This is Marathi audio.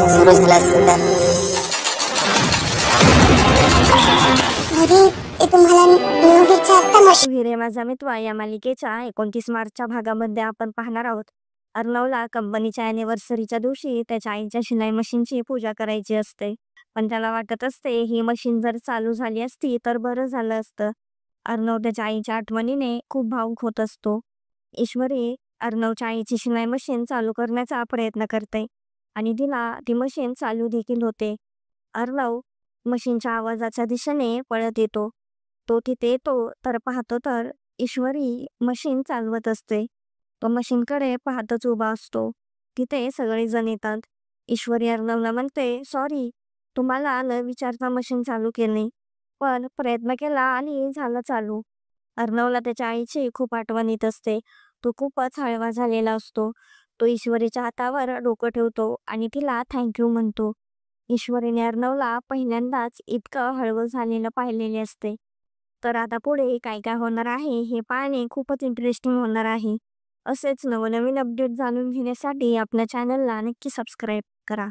मशीन सुरू झालं असेल तर. अरे ते तुम्हाला न्यू विचारता मशीन. विरे माझा मित्र या मालिकेच्या 29 मार्चच्या भागामध्ये आपण पाहणार आहोत. अर्णवला कंपनीच्या अॅनिव्हर्सरीच्या दिवशी त्याच्या आईच्या शिलाई मशीनची पूजा करायची असते, पण त्याला वाटत असते ही मशीन जर चालू झाली असती तर बरं झालं असतं. अर्णव त्याच्या आईच्या आठवणीने खूप भावुक होत असतो. ईश्वरी अर्णवच्या आईची शिलाई मशीन चालू करण्याचा प्रयत्न करते आणि तिला ती मशीन चालू देखील होते. अर्णव मशीनच्या आवाजाच्या दिशेने पळत येतो. तो तिथे येतो तर पाहतो तर ईश्वरी मशीन चालवत असते. तो मशीनकडे पाहतच उभा असतो. तिथे सगळेजण येतात. ईश्वरी अर्णवला म्हणते, सॉरी, तुम्हाला न विचारता मशीन चालू केली, पण प्रयत्न केला आणि झालं चालू. अर्णवला त्याच्या आईची खूप आठवण येत असते. तो खूपच हळवा झालेला असतो. तो ईश्वरीच्या हातावर डोकं ठेवतो आणि तिला थँक्यू म्हणतो. ईश्वरीने अर्णवला पहिल्यांदाच इतकं हळवं झालेलं पाहिलेले असते. तर आता पुढे काय काय होणार आहे हे पाहणे खूपच इंटरेस्टिंग होणार आहे. असेच नवनवीन अपडेट जाणून घेण्यासाठी आपल्या चॅनलला नक्की सबस्क्राईब करा.